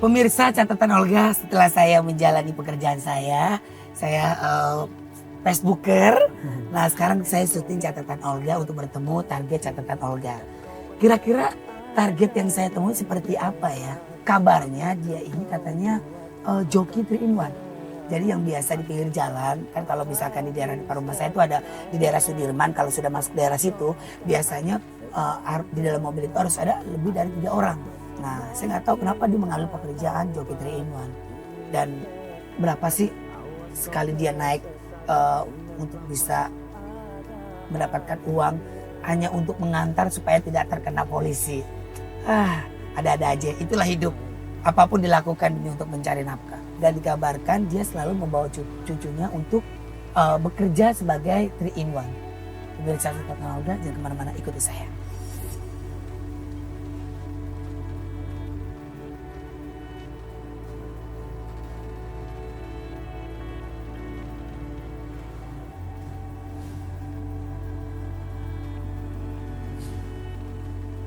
Pemirsa catatan Olga, setelah saya menjalani pekerjaan saya Facebooker. Nah sekarang saya syuting catatan Olga untuk bertemu target catatan Olga. Kira-kira target yang saya temui seperti apa ya? Kabarnya dia ini katanya joki 3 in 1. Jadi yang biasa di pinggir jalan, kan kalau misalkan di daerah depan rumah saya itu ada di daerah Sudirman, kalau sudah masuk daerah situ biasanya di dalam mobil itu harus ada lebih dari 3 orang. Nah saya nggak tahu kenapa dia mengambil pekerjaan joki 3 in 1. Dan berapa sih sekali dia naik untuk bisa mendapatkan uang hanya untuk mengantar supaya tidak terkena polisi. Ada-ada aja, itulah hidup. Apapun dilakukan demi untuk mencari nafkah. Dan dikabarkan dia selalu membawa cucunya untuk bekerja sebagai 3 in 1. Pemirsa catatan Olga, jangan kemana-mana, ikuti saya.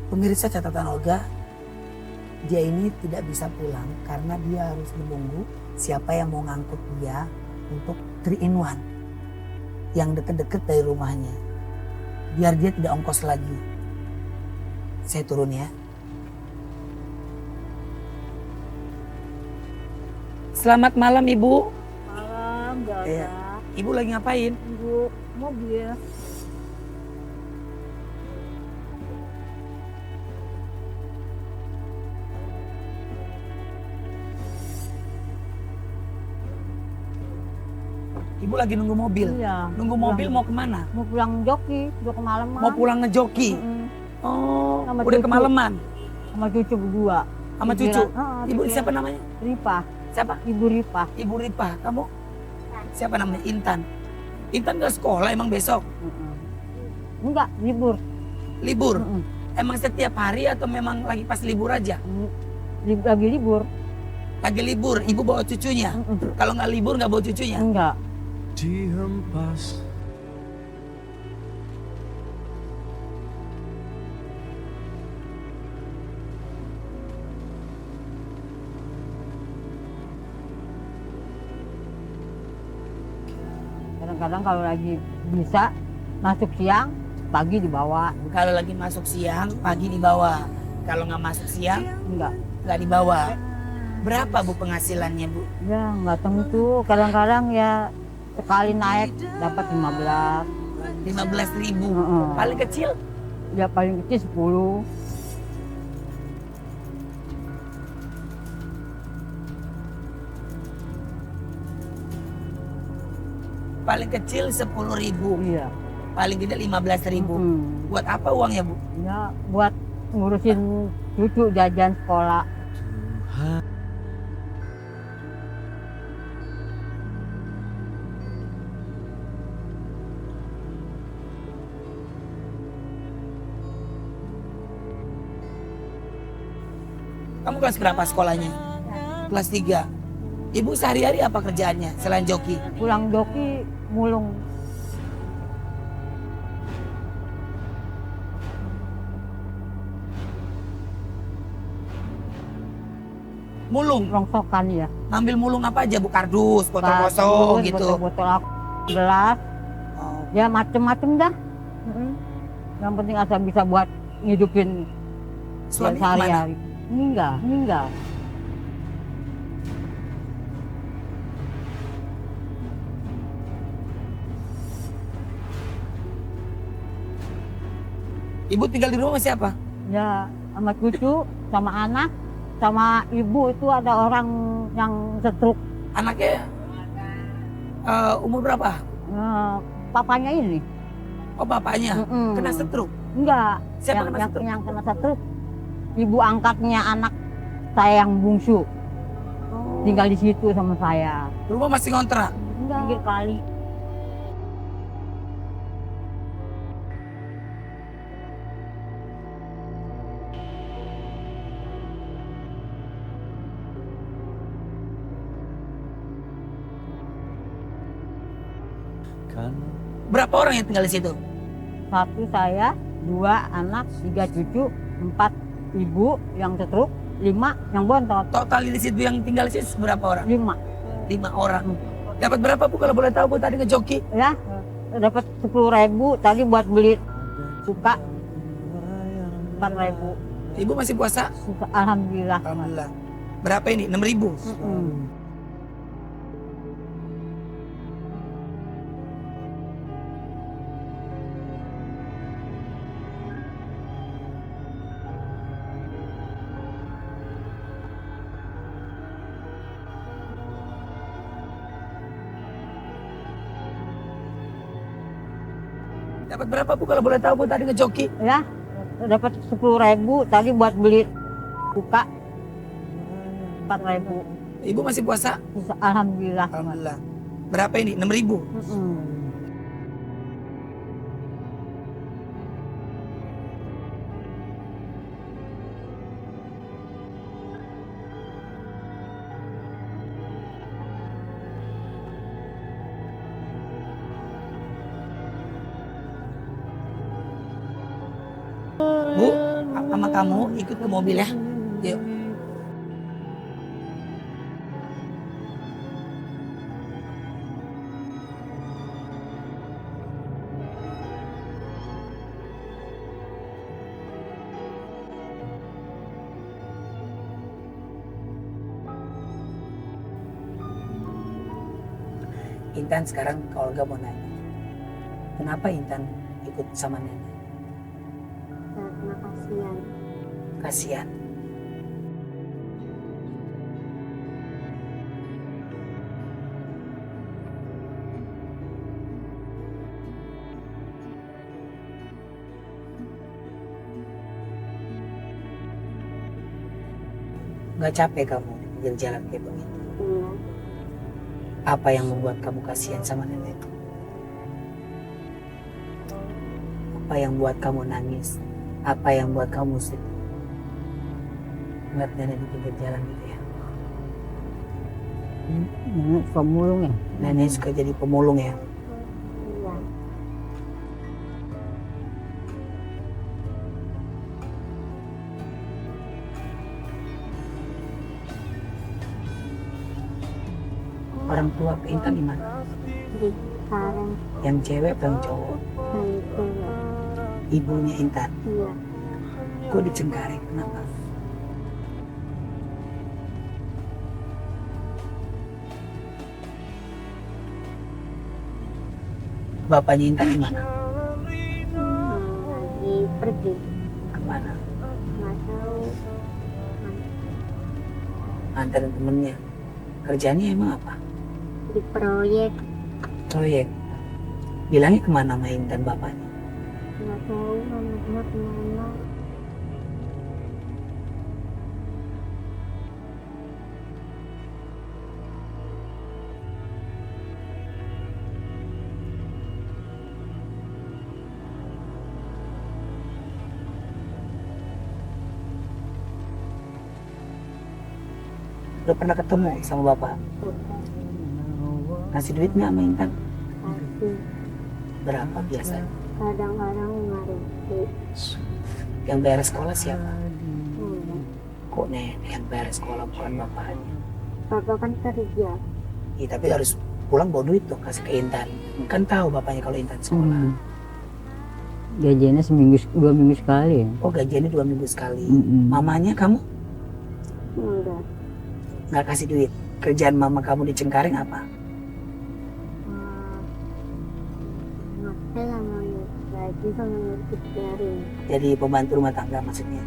Pemirsa catatan Olga, dia ini tidak bisa pulang karena dia harus menunggu siapa yang mau ngangkut dia untuk 3 in 1 yang deket-deket dari rumahnya. Biar dia tidak ongkos lagi. Saya turun ya. Selamat malam Ibu. Malam, Jaga. Iya. Ibu lagi ngapain? Ibu, mobil. Ibu lagi nunggu mobil. Iya. Nunggu mobil mau kemana? Mau pulang joki, udah kemalaman. Mau pulang ngejoki. Oh, Sama udah cucu. kemalaman. Sama cucu berdua. Sama cucu. Ibu pikiran. siapa namanya? Ripa. Siapa? Ibu Ripa. Ibu Ripa. Kamu? Siapa namanya? Intan. Intan gak sekolah emang besok? Enggak, libur. Libur? Emang setiap hari atau memang lagi pas libur aja? Lagi libur. Lagi libur, ibu bawa cucunya? Kalau nggak libur nggak bawa cucunya? Enggak. Dihempas Kadang-kadang kalau lagi bisa masuk siang, pagi dibawa. Kalau lagi masuk siang, pagi dibawa. Kalau nggak masuk siang, Enggak. nggak dibawa. Berapa Bu penghasilannya Bu? Ya nggak tentu. Kadang-kadang ya sekali naik dapat 15. 15.000. Heeh. Paling kecil? Ya paling kecil 10. Paling kecil 10.000. Iya. Paling gede 15.000. Buat apa uangnya Bu? Ya buat ngurusin cucu jajan sekolah. Tuhan. Kamu kelas berapa sekolahnya? Kelas 3. Ibu sehari-hari apa kerjaannya selain joki? Pulang joki mulung. Mulung. Rongsokan ya. Ngambil mulung apa aja Bu? Kardus, botol kosong gitu. Botol-botol aku, gelas. Oh. Ya macem-macem dah. Yang penting asal bisa buat ngidupin Suami sehari-hari. Enggak. Ibu tinggal di rumah siapa? Ya sama cucu, sama anak, sama ibu itu ada orang yang stroke. Anaknya umur berapa? Papanya ini. Oh bapaknya kena stroke. Enggak. Siapa yang, kena yang, stroke? yang kena stroke ibu angkatnya anak saya yang bungsu. Tinggal di situ sama saya. Rumah masih ngontrak. Enggak. Pinggir kali. Kan Berapa orang yang tinggal di situ? 1 saya, 2 anak, 3 cucu, 4 ibu yang stroke, 5 yang bontot. Total di situ yang tinggal di situ berapa orang? 5 5 orang. Dapat berapa Bu kalau boleh tahu Bu tadi ngejoki? ya. Dapat 10.000 tadi buat beli suka 4.000. Ibu masih puasa? Alhamdulillah. Alhamdulillah. Berapa ini? 6.000. Dapat berapa Bu kalau boleh tahu Bu tadi ngejoki? Ya, dapat 10.000 tadi buat beli suka 4.000. Ibu masih puasa? Alhamdulillah. Alhamdulillah. Berapa ini? 6.000. Bu, sama kamu ikut ke mobil ya. Yuk. Intan sekarang ke Olga mau nanya. Kenapa Intan ikut sama nenek? Karena kasihan. Kasihan. Gak capek kamu jalan-jalan kayak begitu? Iya. Apa yang membuat kamu kasihan sama nenek? Apa yang buat kamu nangis? Apa yang buat kamu sedih? Ngeliat nenek di pinggir jalan gitu ya. Nenek pemulung ya. Nenek suka jadi pemulung ya. Iya. Orang tua ke Intan di mana? Di sekarang Yang cewek atau yang cowok? saya cewek. Ibunya Intan. Iya. Kok di Cengkareng? Kenapa? Bapaknya Intan di mana? Lagi pergi. Kemana? Nggak tahu. Antarin temennya. Kerjanya emang apa? Di proyek. Proyek. Bilangnya kemana sama Intan bapaknya? Nggak tahu anaknya kemana. Udah pernah ketemu sama bapak? Bukan. Ngasih duit nggak sama Intan? Kasih. Berapa biasanya? Kadang-kadang nggak ribet. Yang bayar sekolah siapa? Enggak. Kok nenek yang bayar sekolah bukan bapaknya? Papa kan kerja. Iya tapi harus pulang bawa duit dong kasih ke Intan. Kan tahu bapaknya kalau Intan sekolah. Gajiannya 2 minggu sekali ya. Oh gajiannya 2 minggu sekali. Mm-mm. Mamanya kamu Enggak. nggak kasih duit. Kerjaan mama kamu di Cengkareng apa? Ngasih sama gaji sama ngurus jaring. Jadi pembantu rumah tangga maksudnya.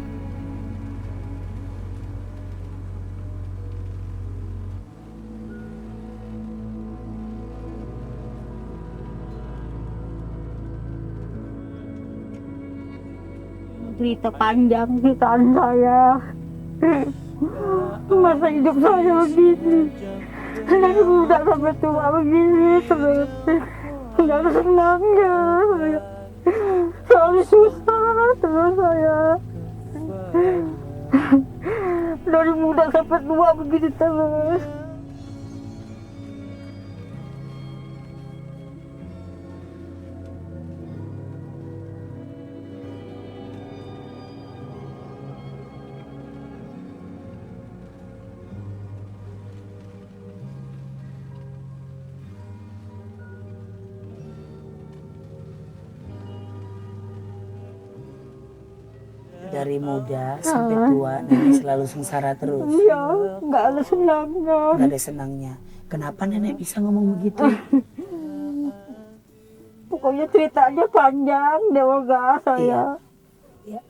Cerita panjang ceritaan saya. Masa hidup saya begini. Dari muda sampai tua begini terus. Nggak ada senangnya saya. Selalu susah terus saya. Dari muda sampai tua begini terus. dari muda sampai tua nenek selalu sengsara terus. Iya, nggak ada senangnya. Gak ada senangnya. Kenapa nenek bisa ngomong begitu? Pokoknya ceritanya panjang deh Olga saya. Ya.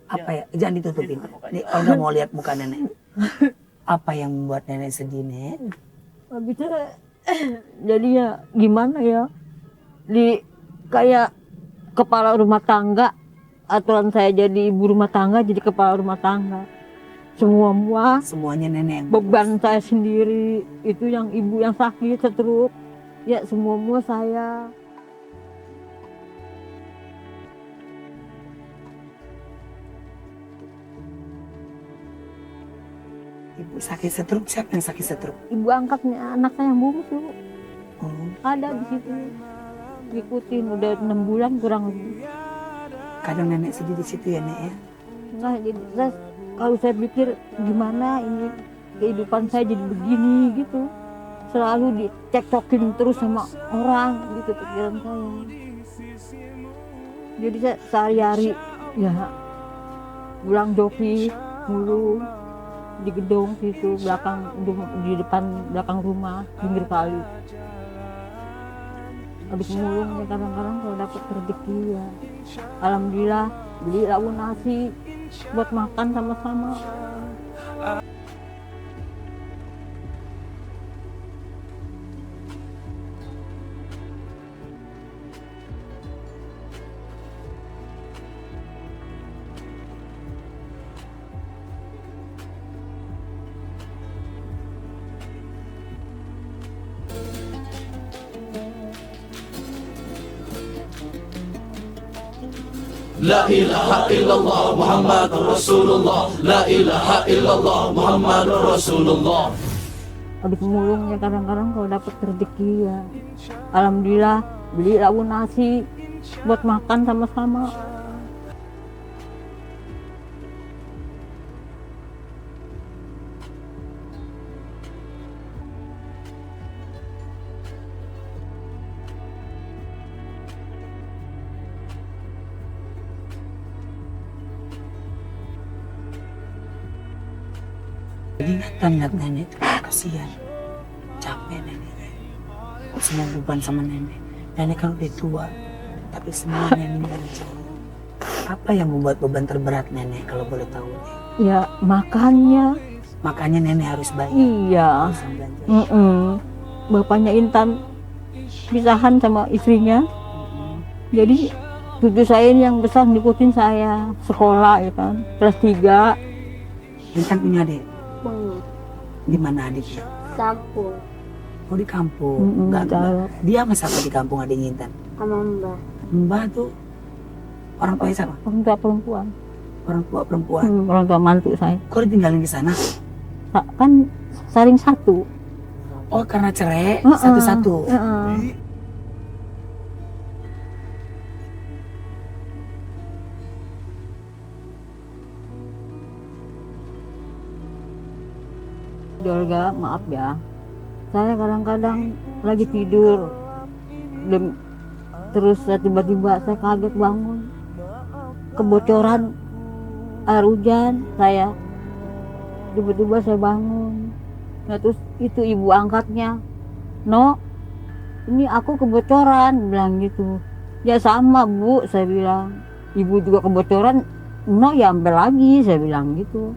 Apa ya? Jangan ditutupin. Nih Olga mau lihat muka nenek. Apa yang membuat nenek sedih, Nek? Habisnya jadinya gimana ya? Kayak kepala rumah tangga. Aturan saya jadi ibu rumah tangga, jadi kepala rumah tangga. Semuanya nenek yang Beban saya sendiri, itu yang ibu yang sakit, stroke. Ya semua saya. Ibu sakit stroke, siapa yang sakit stroke? Ibu angkatnya anak saya yang bungsu. Oh, Ada di situ. Ikutin udah 6 bulan kurang lebih. kadang nenek sedih di situ ya, Nek ya. Nah, jadi kalau saya pikir gimana ini kehidupan saya jadi begini gitu. Selalu dicekcokin terus sama orang gitu pikiran saya. Jadi saya sehari-hari ya pulang joki mulu di gedung situ di depan belakang rumah pinggir kali. Habis mulung ya kadang-kadang kalau dapat rezeki ya alhamdulillah beli lauk nasi buat makan sama-sama. La ilaha illallah Muhammadur Rasulullah. La ilaha illallah Muhammadur Rasulullah. Habis mulung ya kadang-kadang kalau dapat rezeki ya alhamdulillah beli lauk nasi buat makan sama-sama. Ingatan lihat nenek itu kasihan, capek neneknya, semua beban sama nenek. Nenek kan udah tua, tapi semuanya meninggal jauh. Apa yang membuat beban terberat nenek kalau boleh tahu? Nek? Ya makannya. Makanya nenek harus bayar. Iya. Harus belanja. Bapaknya Intan pisahan sama istrinya. Jadi cucu saya ini yang besar ngikutin saya sekolah ya kan kelas 3. Intan punya adik. Punya Di mana adiknya? campur Oh di kampung. Tahu. Dia sama siapa di kampung adiknya Intan? sama mbak. Mbak tuh orang tuanya siapa? Orang tua perempuan. Orang tua perempuan. Orang tua mantu saya. Kok ditinggalin di sana? Kan saling satu. Oh karena cerai satu-satu. Olga, maaf ya. Saya kadang-kadang lagi tidur, terus tiba-tiba saya kaget bangun, kebocoran air hujan saya. Tiba-tiba saya bangun, nah terus itu ibu angkatnya, "No, ini aku kebocoran," bilang gitu. "Ya sama Bu," saya bilang. "Ibu juga kebocoran." "No, ya ambil lagi," saya bilang gitu.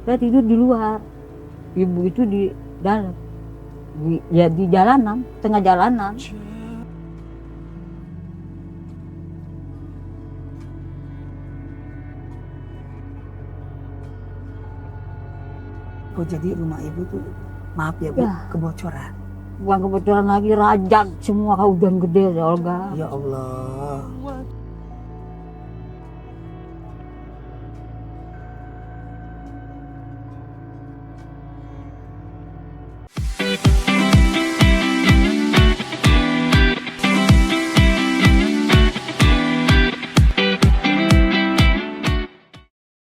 Saya tidur di luar. Ibu itu di dalam, di jalanan, tengah jalanan. Oh jadi rumah ibu tuh, maaf ya Bu, Ya. kebocoran. Bukan kebocoran lagi, rajak semua hujan gede ya Olga. Ya Allah.